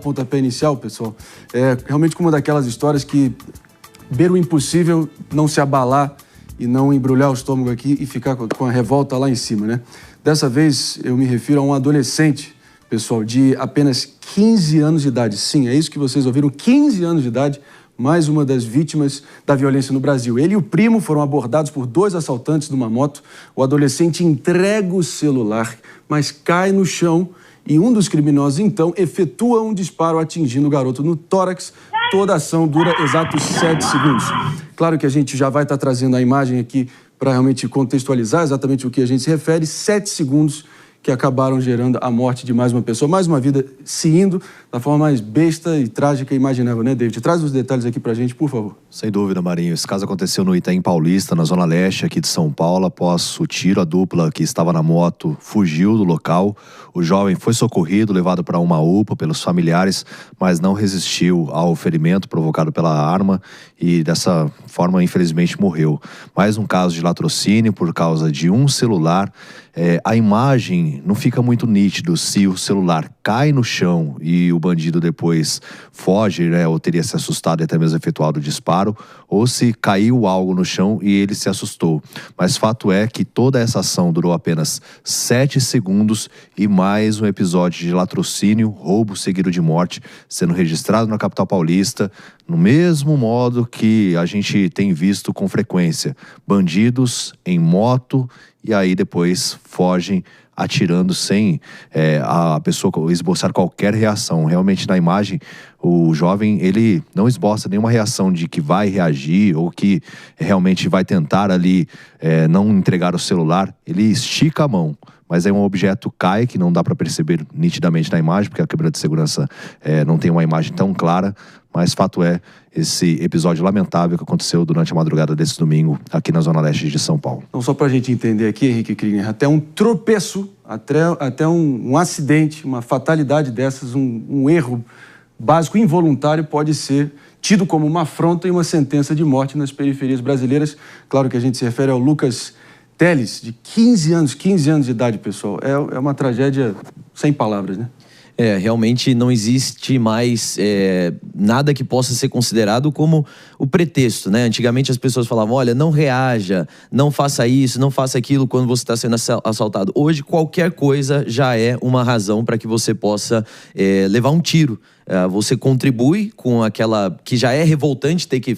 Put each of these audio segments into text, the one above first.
pontapé inicial, pessoal, é realmente como uma daquelas histórias que beira o impossível não se abalar e não embrulhar o estômago aqui e ficar com a revolta lá em cima, né? Dessa vez eu me refiro a um adolescente, pessoal, de apenas 15 anos de idade. Sim, é isso que vocês ouviram, 15 anos de idade, mais uma das vítimas da violência no Brasil. Ele e o primo foram abordados por 2 assaltantes numa moto. O adolescente entrega o celular, mas cai no chão e um dos criminosos, então, efetua um disparo atingindo o garoto no tórax. Toda a ação dura exatos 7 segundos. Claro que a gente já vai estar trazendo a imagem aqui para realmente contextualizar exatamente o que a gente se refere. 7 segundos que acabaram gerando a morte de mais uma pessoa, mais uma vida se indo da forma mais besta e trágica imaginável, né, David? Traz os detalhes aqui pra gente, por favor. Sem dúvida, Marinho. Esse caso aconteceu no Itaim Paulista, na zona leste aqui de São Paulo. Após o tiro, a dupla que estava na moto fugiu do local. O jovem foi socorrido, levado para uma UPA pelos familiares, mas não resistiu ao ferimento provocado pela arma e dessa forma, infelizmente, morreu. Mais um caso de latrocínio por causa de um celular. A imagem não fica muito nítido se o celular cai no chão e o bandido depois foge, né, ou teria se assustado e até mesmo efetuado o disparo, ou se caiu algo no chão e ele se assustou. Mas fato é que toda essa ação durou apenas 7 segundos e mais um episódio de latrocínio, roubo seguido de morte, sendo registrado na capital paulista, no mesmo modo que a gente tem visto com frequência. Bandidos em moto e aí depois fogem atirando sem a pessoa esboçar qualquer reação. Realmente na imagem, o jovem, ele não esboça nenhuma reação de que vai reagir ou que realmente vai tentar ali não entregar o celular. Ele estica a mão, mas aí um objeto cai, que não dá para perceber nitidamente na imagem, porque a câmera de segurança não tem uma imagem tão clara, mas fato é esse episódio lamentável que aconteceu durante a madrugada desse domingo aqui na Zona Leste de São Paulo. Então, só para a gente entender aqui, Henrique Krigner, até um tropeço, até um acidente, uma fatalidade dessas, um erro básico involuntário pode ser tido como uma afronta e uma sentença de morte nas periferias brasileiras. Claro que a gente se refere ao Lucas Teles, de 15 anos de idade, pessoal. É uma tragédia sem palavras, né? Realmente não existe mais nada que possa ser considerado como o pretexto, né? Antigamente as pessoas falavam, olha, não reaja, não faça isso, não faça aquilo quando você está sendo assaltado. Hoje qualquer coisa já é uma razão para que você possa levar um tiro. Você contribui com aquela que já é revoltante ter que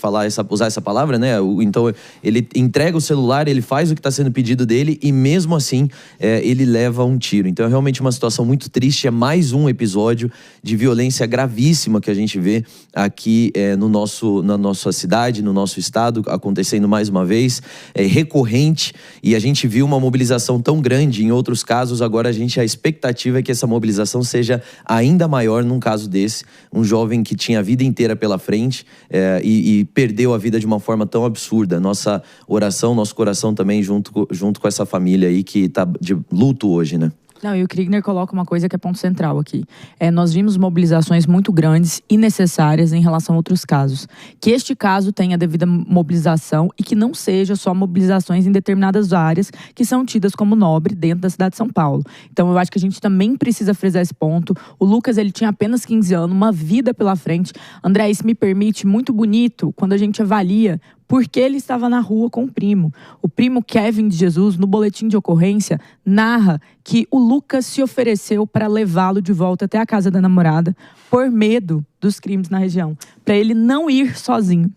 usar essa palavra, né? Então ele entrega o celular, ele faz o que está sendo pedido dele e mesmo assim ele leva um tiro. Então é realmente uma situação muito triste, é mais um episódio de violência gravíssima que a gente vê aqui na nossa cidade, no nosso estado, acontecendo mais uma vez, recorrente, e a gente viu uma mobilização tão grande em outros casos. Agora a expectativa é que essa mobilização seja ainda maior num caso desse. Um jovem que tinha a vida inteira pela frente e perdeu a vida de uma forma tão absurda. Nossa oração, nosso coração também junto com essa família aí que está de luto hoje, né? Não, e o Krigner coloca uma coisa que é ponto central aqui. Nós vimos mobilizações muito grandes e necessárias em relação a outros casos. Que este caso tenha a devida mobilização e que não seja só mobilizações em determinadas áreas que são tidas como nobre dentro da cidade de São Paulo. Então eu acho que a gente também precisa frisar esse ponto. O Lucas, ele tinha apenas 15 anos, uma vida pela frente. André, isso me permite, muito bonito, quando a gente avalia porque ele estava na rua com o primo. O primo Kevin de Jesus, no boletim de ocorrência, narra que o Lucas se ofereceu para levá-lo de volta até a casa da namorada por medo dos crimes na região, para ele não ir sozinho.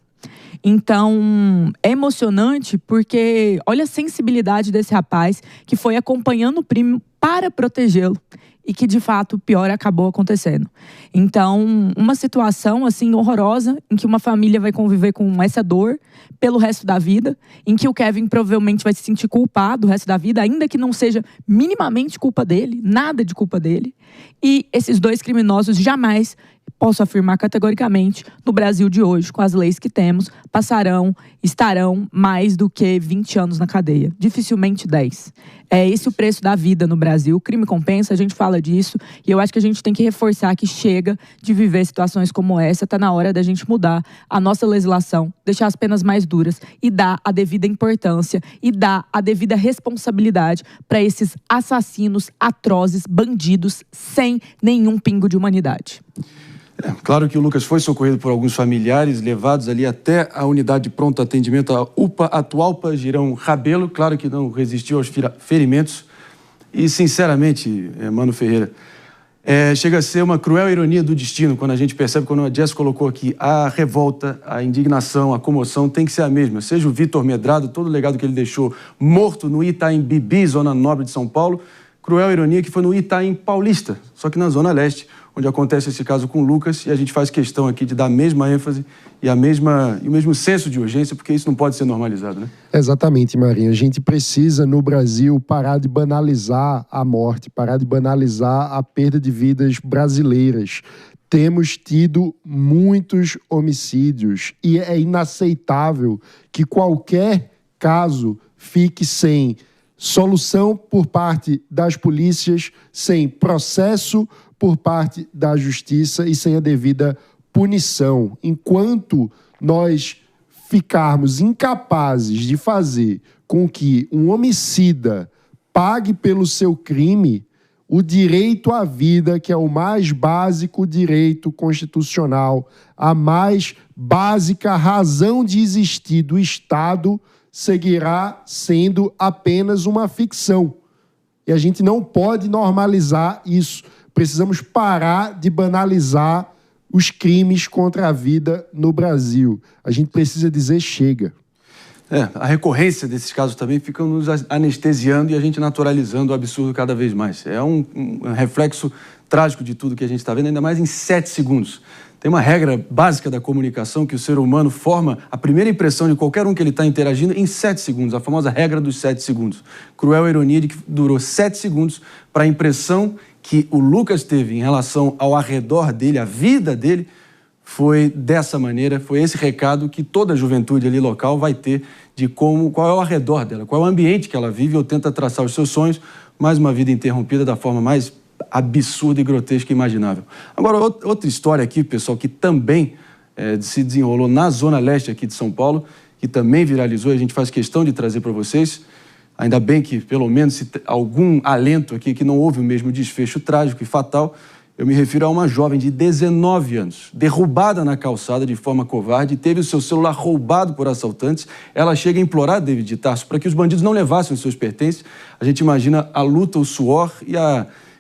Então, é emocionante porque olha a sensibilidade desse rapaz que foi acompanhando o primo para protegê-lo. E que, de fato, o pior acabou acontecendo. Então, uma situação, assim, horrorosa, em que uma família vai conviver com essa dor pelo resto da vida, em que o Kevin provavelmente vai se sentir culpado o resto da vida, ainda que não seja minimamente culpa dele, nada de culpa dele. E esses 2 criminosos jamais, posso afirmar categoricamente, no Brasil de hoje, com as leis que temos, estarão mais do que 20 anos na cadeia. Dificilmente 10. É esse o preço da vida no Brasil. O crime compensa, a gente fala disso. E eu acho que a gente tem que reforçar que chega de viver situações como essa. Está na hora da gente mudar a nossa legislação, deixar as penas mais duras e dar a devida importância e dar a devida responsabilidade para esses assassinos atrozes, bandidos, sem nenhum pingo de humanidade. Claro que o Lucas foi socorrido por alguns familiares, levados ali até a unidade de pronto atendimento, a UPA Atualpa Girão Rabelo. Claro que não resistiu aos ferimentos. E, sinceramente, Mano Ferreira, chega a ser uma cruel ironia do destino quando a gente percebe, quando a Jess colocou aqui, a revolta, a indignação, a comoção tem que ser a mesma. Seja o Vitor Medrado, todo o legado que ele deixou morto no Itaim Bibi, zona nobre de São Paulo. Cruel ironia que foi no Itaim Paulista, só que na Zona Leste, onde acontece esse caso com o Lucas, e a gente faz questão aqui de dar a mesma ênfase e o mesmo senso de urgência, porque isso não pode ser normalizado, né? Exatamente, Marinho. A gente precisa, no Brasil, parar de banalizar a morte, parar de banalizar a perda de vidas brasileiras. Temos tido muitos homicídios e é inaceitável que qualquer caso fique sem solução por parte das polícias, sem processo por parte da justiça e sem a devida punição. Enquanto nós ficarmos incapazes de fazer com que um homicida pague pelo seu crime, o direito à vida, que é o mais básico direito constitucional, a mais básica razão de existir do Estado, seguirá sendo apenas uma ficção. E a gente não pode normalizar isso. Precisamos parar de banalizar os crimes contra a vida no Brasil. A gente precisa dizer chega. A recorrência desses casos também fica nos anestesiando e a gente naturalizando o absurdo cada vez mais. É um reflexo trágico de tudo que a gente está vendo, ainda mais em 7 segundos. Tem uma regra básica da comunicação que o ser humano forma a primeira impressão de qualquer um que ele está interagindo em 7 segundos, a famosa regra dos 7 segundos. Cruel ironia de que durou 7 segundos para a impressão que o Lucas teve em relação ao arredor dele, a vida dele, foi dessa maneira, foi esse recado que toda a juventude ali local vai ter de qual é o arredor dela, qual é o ambiente que ela vive ou tenta traçar os seus sonhos, mais uma vida interrompida da forma mais absurda e grotesca imaginável. Agora, outra história aqui, pessoal, que também se desenrolou na Zona Leste aqui de São Paulo, que também viralizou, e a gente faz questão de trazer para vocês. Ainda bem que, pelo menos, algum alento aqui, que não houve o mesmo desfecho trágico e fatal. Eu me refiro a uma jovem de 19 anos, derrubada na calçada de forma covarde, teve o seu celular roubado por assaltantes. Ela chega a implorar David de Tarso para que os bandidos não levassem os seus pertences. A gente imagina a luta, o suor e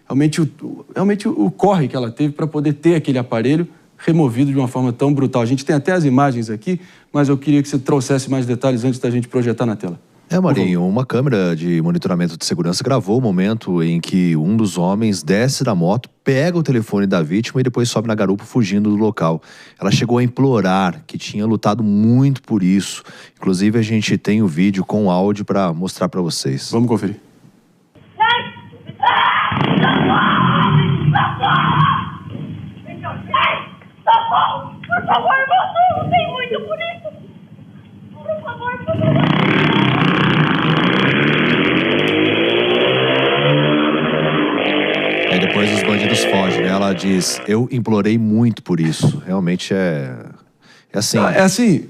realmente o corre que ela teve para poder ter aquele aparelho removido de uma forma tão brutal. A gente tem até as imagens aqui, mas eu queria que você trouxesse mais detalhes antes da gente projetar na tela. Marinho, uma câmera de monitoramento de segurança gravou o momento em que um dos homens desce da moto, pega o telefone da vítima e depois sobe na garupa fugindo do local. Ela chegou a implorar, que tinha lutado muito por isso. Inclusive, a gente tem o vídeo com áudio para mostrar para vocês. Vamos conferir. Por favor, moço, não tem muito por isso. Por favor, por favor. Aí depois os bandidos fogem, né? Ela diz, eu implorei muito por isso. Realmente é assim.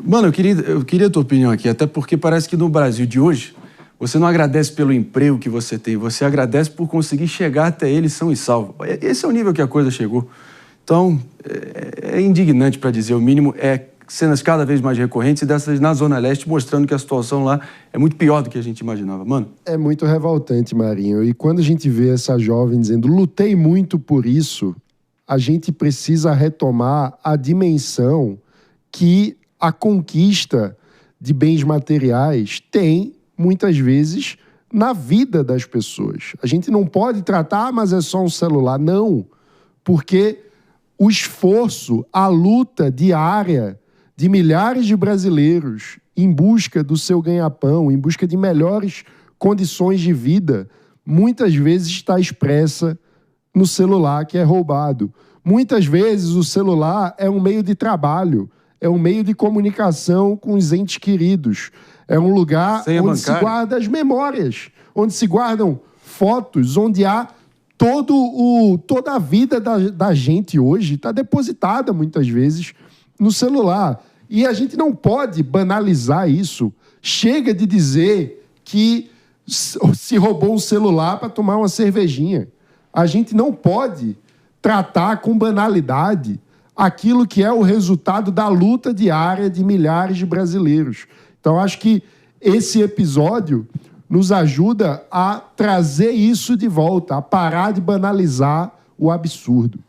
Mano, eu queria a tua opinião aqui, até porque parece que no Brasil de hoje, você não agradece pelo emprego que você tem, você agradece por conseguir chegar até ele são e salvo. Esse é o nível que a coisa chegou. Então, é indignante, para dizer o mínimo, cenas cada vez mais recorrentes e dessas na Zona Leste, mostrando que a situação lá é muito pior do que a gente imaginava. Mano. É muito revoltante, Marinho. E quando a gente vê essa jovem dizendo, lutei muito por isso, a gente precisa retomar a dimensão que a conquista de bens materiais tem, muitas vezes, na vida das pessoas. A gente não pode tratar, mas é só um celular. Não, porque o esforço, a luta diária de milhares de brasileiros em busca do seu ganha-pão, em busca de melhores condições de vida, muitas vezes está expressa no celular que é roubado. Muitas vezes o celular é um meio de trabalho, é um meio de comunicação com os entes queridos, é um lugar onde se guarda as memórias, onde se guardam fotos, onde há toda a vida da gente hoje está depositada, muitas vezes, no celular. E a gente não pode banalizar isso. Chega de dizer que se roubou um celular para tomar uma cervejinha. A gente não pode tratar com banalidade aquilo que é o resultado da luta diária de milhares de brasileiros. Então, acho que esse episódio nos ajuda a trazer isso de volta, a parar de banalizar o absurdo.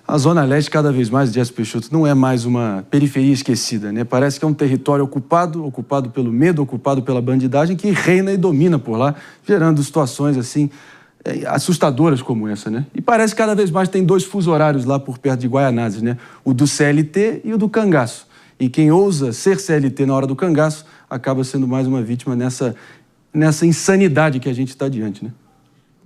A Zona Leste, cada vez mais, Jéssica Peixoto, não é mais uma periferia esquecida, né? Parece que é um território ocupado pelo medo, ocupado pela bandidagem, que reina e domina por lá, gerando situações, assim, assustadoras como essa, né? E parece que cada vez mais tem 2 fusos horários lá por perto de Guaianazes, né? O do CLT e o do cangaço. E quem ousa ser CLT na hora do cangaço acaba sendo mais uma vítima nessa insanidade que a gente está diante, né?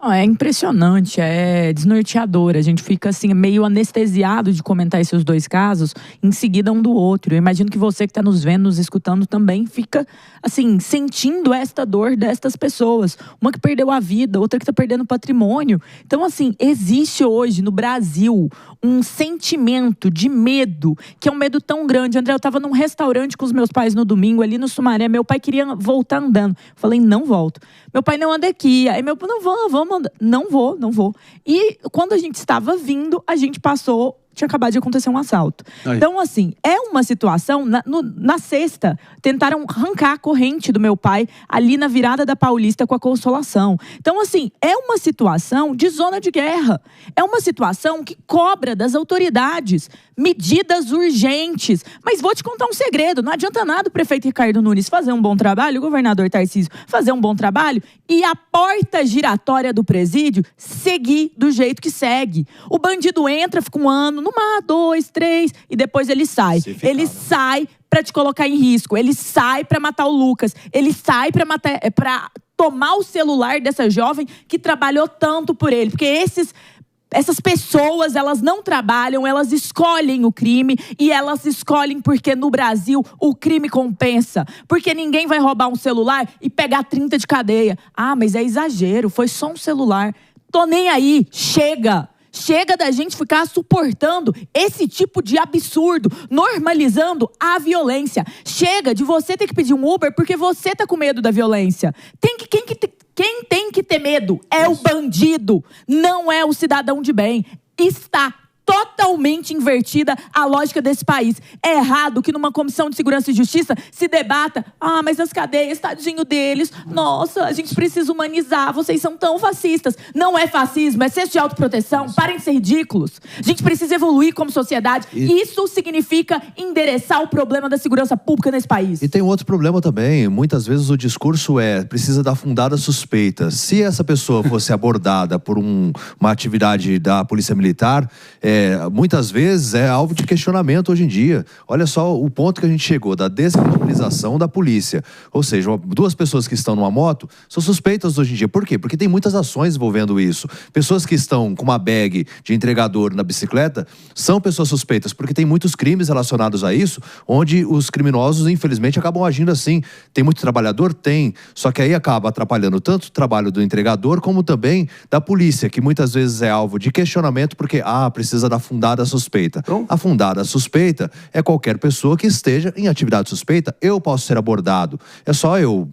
É impressionante, é desnorteador. A gente fica assim meio anestesiado de comentar esses 2 casos em seguida um do outro. Eu imagino que você que está nos vendo, nos escutando também fica assim sentindo esta dor destas pessoas. Uma que perdeu a vida, outra que está perdendo patrimônio. Então assim, existe hoje no Brasil um sentimento de medo, que é um medo tão grande. André, eu estava num restaurante com os meus pais no domingo, ali no Sumaré. Meu pai queria voltar andando. Eu falei, não volto. Meu pai, não anda aqui. Aí meu pai, não, vamos andar. Não vou. E quando a gente estava vindo, a gente passou... Tinha acabado de acontecer um assalto. Aí. Então, assim, é uma situação... Na sexta, tentaram arrancar a corrente do meu pai ali na virada da Paulista com a Consolação. Então, assim, é uma situação de zona de guerra. É uma situação que cobra das autoridades medidas urgentes. Mas vou te contar um segredo. Não adianta nada o prefeito Ricardo Nunes fazer um bom trabalho, o governador Tarcísio fazer um bom trabalho e a porta giratória do presídio seguir do jeito que segue. O bandido entra, fica um ano, numa, 2, 3, e depois ele sai. Ele sai pra te colocar em risco. Ele sai pra matar o Lucas. Ele sai pra tomar o celular dessa jovem que trabalhou tanto por ele. Porque essas pessoas, elas não trabalham, elas escolhem o crime e elas escolhem porque no Brasil o crime compensa. Porque ninguém vai roubar um celular e pegar 30 de cadeia. Ah, mas é exagero, foi só um celular. Tô nem aí, chega. Chega da gente ficar suportando esse tipo de absurdo, normalizando a violência. Chega de você ter que pedir um Uber porque você tá com medo da violência. Quem tem que ter medo é o bandido, não é o cidadão de bem. Está totalmente invertida a lógica desse país. É errado que numa comissão de segurança e justiça se debata, mas as cadeias, tadinho deles, nossa, a gente precisa humanizar, vocês são tão fascistas. Não é fascismo, é senso de autoproteção, parem de ser ridículos. A gente precisa evoluir como sociedade. Isso significa endereçar o problema da segurança pública nesse país. E tem um outro problema também, muitas vezes o discurso precisa da fundada suspeita. Se essa pessoa fosse abordada por uma atividade da Polícia Militar, muitas vezes é alvo de questionamento hoje em dia. Olha só o ponto que a gente chegou, da descredibilização da polícia. Ou seja, 2 pessoas que estão numa moto são suspeitas hoje em dia. Por quê? Porque tem muitas ações envolvendo isso. Pessoas que estão com uma bag de entregador na bicicleta são pessoas suspeitas, porque tem muitos crimes relacionados a isso, onde os criminosos, infelizmente, acabam agindo assim. Tem muito trabalhador? Tem. Só que aí acaba atrapalhando tanto o trabalho do entregador, como também da polícia, que muitas vezes é alvo de questionamento, porque, precisa da fundada suspeita. A fundada suspeita é qualquer pessoa que esteja em atividade suspeita. Eu posso ser abordado. É só eu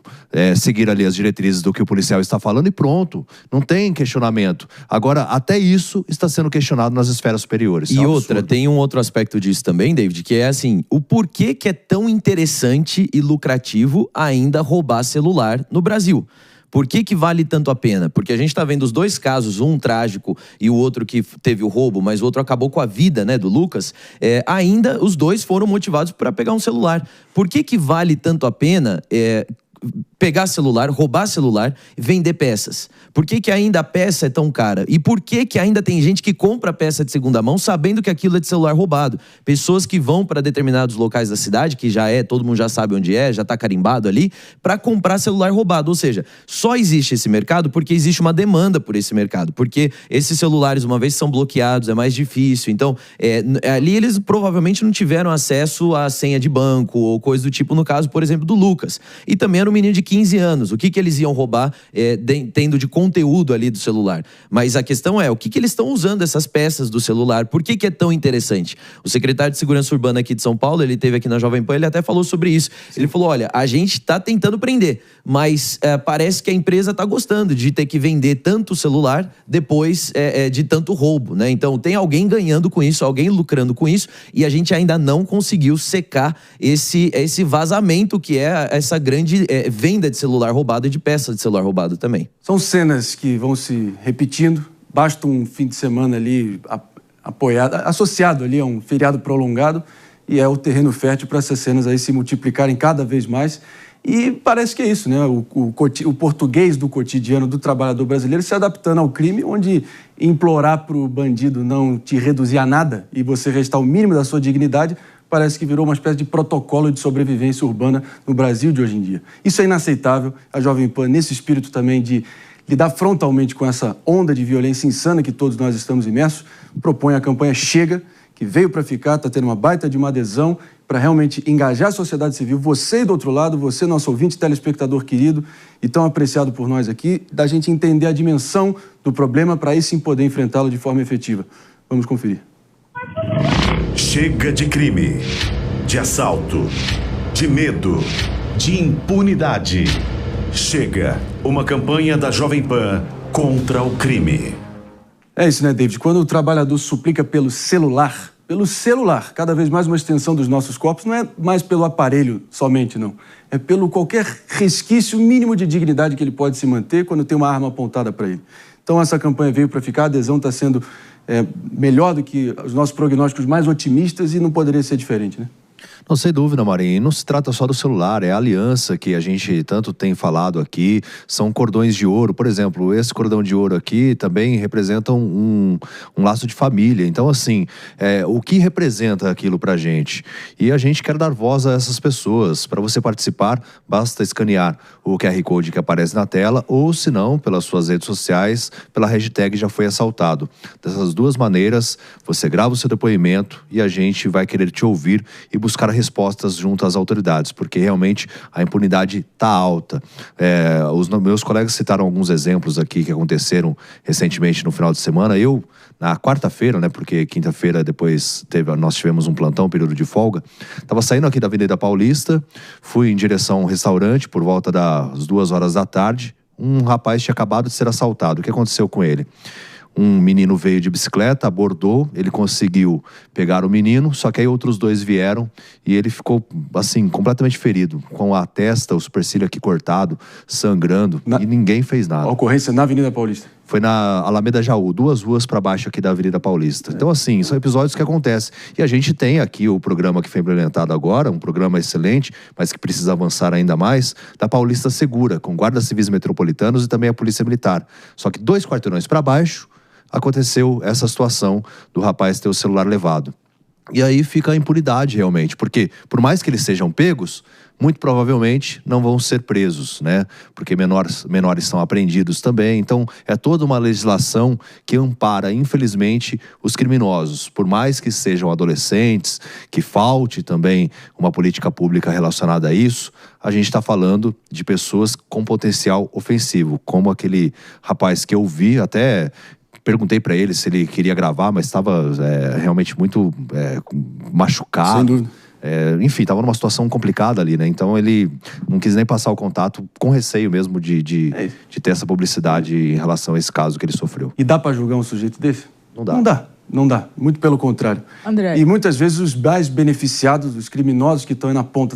seguir ali as diretrizes do que o policial está falando e pronto. Não tem questionamento. Agora, até isso está sendo questionado nas esferas superiores. E outra, tem um outro aspecto disso também, David, que é assim, o porquê que é tão interessante e lucrativo ainda roubar celular no Brasil. Por que vale tanto a pena? Porque a gente está vendo os 2 casos, um trágico e o outro que teve o roubo, mas o outro acabou com a vida, né, do Lucas. Ainda os 2 foram motivados para pegar um celular. Por que vale tanto a pena pegar celular, roubar celular e vender peças? Por que ainda a peça é tão cara? E por que ainda tem gente que compra peça de segunda mão sabendo que aquilo é de celular roubado? Pessoas que vão para determinados locais da cidade, que todo mundo já sabe onde já está carimbado ali, para comprar celular roubado. Ou seja, só existe esse mercado porque existe uma demanda por esse mercado. Porque esses celulares, uma vez são bloqueados, é mais difícil. Então, ali eles provavelmente não tiveram acesso à senha de banco ou coisa do tipo, no caso, por exemplo, do Lucas. E também era um menino de 15 anos. O que eles iam roubar tendo de conteúdo ali do celular? Mas a questão é, o que eles estão usando essas peças do celular? Por que é tão interessante? O secretário de Segurança Urbana aqui de São Paulo, ele esteve aqui na Jovem Pan, ele até falou sobre isso. Sim. Ele falou, olha, a gente está tentando prender, mas parece que a empresa está gostando de ter que vender tanto celular depois de tanto roubo, né? Então tem alguém ganhando com isso, alguém lucrando com isso, e a gente ainda não conseguiu secar esse vazamento que é essa grande venda de celular roubado e de peças de celular roubado também. São cenas que vão se repetindo, basta um fim de semana ali associado ali a um feriado prolongado, e é o terreno fértil para essas cenas aí se multiplicarem cada vez mais. E parece que é isso, né? O português do cotidiano do trabalhador brasileiro se adaptando ao crime, onde implorar para o bandido não te reduzir a nada e você restar o mínimo da sua dignidade, parece que virou uma espécie de protocolo de sobrevivência urbana no Brasil de hoje em dia. Isso é inaceitável. A Jovem Pan, nesse espírito também de lidar frontalmente com essa onda de violência insana que todos nós estamos imersos, propõe a campanha Chega, que veio para ficar, está tendo uma baita de uma adesão para realmente engajar a sociedade civil, você do outro lado, você, nosso ouvinte, telespectador querido, e tão apreciado por nós aqui, da gente entender a dimensão do problema para aí sim poder enfrentá-lo de forma efetiva. Vamos conferir. Chega de crime, de assalto, de medo, de impunidade. Chega, uma campanha da Jovem Pan contra o crime. É isso, né, David? Quando o trabalhador suplica pelo celular, cada vez mais uma extensão dos nossos corpos, não é mais pelo aparelho somente, não. É pelo qualquer resquício mínimo de dignidade que ele pode se manter quando tem uma arma apontada para ele. Então essa campanha veio para ficar, a adesão está sendo melhor do que os nossos prognósticos mais otimistas e não poderia ser diferente, né? Não, sem dúvida, Marinho. Não se trata só do celular, é a aliança que a gente tanto tem falado aqui. São cordões de ouro. Por exemplo, esse cordão de ouro aqui também representa um laço de família. Então, assim, o que representa aquilo pra gente? E a gente quer dar voz a essas pessoas. Para você participar, basta escanear o QR Code que aparece na tela ou, se não, pelas suas redes sociais, pela hashtag Já Foi Assaltado. Dessas duas maneiras, você grava o seu depoimento e a gente vai querer te ouvir e buscar respostas junto às autoridades, porque realmente a impunidade está alta. Os meus colegas citaram alguns exemplos aqui que aconteceram recentemente no final de semana. Eu, na quarta-feira, né, porque quinta-feira depois nós tivemos um plantão, período de folga, estava saindo aqui da Avenida Paulista, fui em direção a um restaurante por volta das 2h da tarde. Um rapaz tinha acabado de ser assaltado. O que aconteceu com ele? Um menino veio de bicicleta, abordou, ele conseguiu pegar o menino, só que aí outros dois vieram e ele ficou, assim, completamente ferido, com a testa, o supercílio aqui cortado, sangrando, e ninguém fez nada. A ocorrência na Avenida Paulista? Foi na Alameda Jaú, 2 ruas para baixo aqui da Avenida Paulista. Então, assim, são episódios que acontecem. E a gente tem aqui o programa que foi implementado agora, um programa excelente, mas que precisa avançar ainda mais, da Paulista Segura, com guardas civis metropolitanos e também a Polícia Militar. Só que 2 quarteirões para baixo, aconteceu essa situação do rapaz ter o celular levado. E aí fica a impunidade realmente, porque por mais que eles sejam pegos, muito provavelmente não vão ser presos, né? Porque menores são apreendidos também. Então é toda uma legislação que ampara, infelizmente, os criminosos. Por mais que sejam adolescentes, que falte também uma política pública relacionada a isso, a gente está falando de pessoas com potencial ofensivo, como aquele rapaz que eu vi, até perguntei para ele se ele queria gravar, mas estava realmente muito machucado. Sem dúvida. Enfim, estava numa situação complicada ali, né? Então ele não quis nem passar o contato, com receio mesmo de ter essa publicidade em relação a esse caso que ele sofreu. E dá para julgar um sujeito desse? Não dá. Não dá. Muito pelo contrário. André. E muitas vezes os mais beneficiados, os criminosos que estão aí na ponta,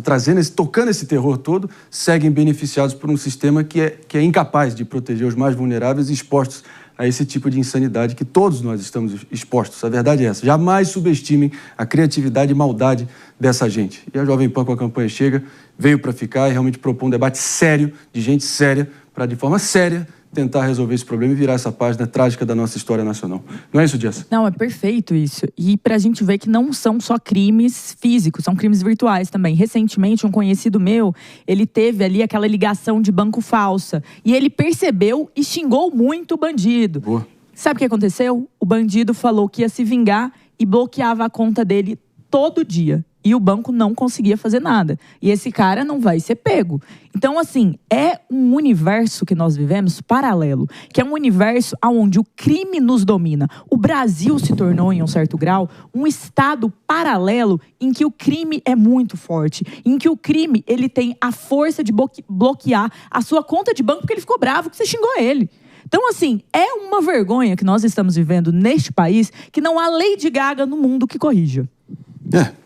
tocando esse terror todo, seguem beneficiados por um sistema que é incapaz de proteger os mais vulneráveis e expostos a esse tipo de insanidade que todos nós estamos expostos. A verdade é essa. Jamais subestimem a criatividade e maldade dessa gente. E a Jovem Pan, com a campanha Chega, veio para ficar e realmente propor um debate sério, de gente séria, para de forma séria tentar resolver esse problema e virar essa página trágica da nossa história nacional. Não é isso, Jess? Não, é perfeito isso. E pra gente ver que não são só crimes físicos, são crimes virtuais também. Recentemente, um conhecido meu, ele teve ali aquela ligação de banco falsa. E ele percebeu e xingou muito o bandido. Boa. Sabe o que aconteceu? O bandido falou que ia se vingar e bloqueava a conta dele todo dia. E o banco não conseguia fazer nada. E esse cara não vai ser pego. Então, assim, é um universo que nós vivemos paralelo, que é um universo onde o crime nos domina. O Brasil se tornou, em um certo grau, um estado paralelo em que o crime é muito forte, em que o crime ele tem a força de bloquear a sua conta de banco porque ele ficou bravo que você xingou ele. Então, assim, é uma vergonha que nós estamos vivendo neste país que não há Lady Gaga no mundo que corrija.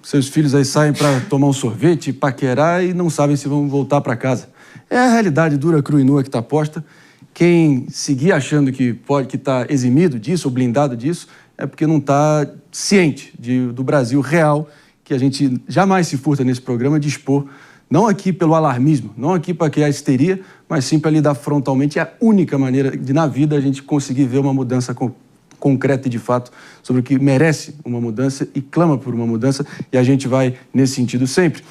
Seus filhos aí saem para tomar um sorvete, paquerar e não sabem se vão voltar para casa. É a realidade dura, crua e nua que está posta. Quem seguir achando que está eximido disso ou blindado disso é porque não está ciente do Brasil real, que a gente jamais se furta nesse programa de expor, não aqui pelo alarmismo, não aqui para criar histeria, mas sim para lidar frontalmente. É a única maneira de, na vida, a gente conseguir ver uma mudança concreta e de fato sobre o que merece uma mudança e clama por uma mudança, e a gente vai nesse sentido sempre.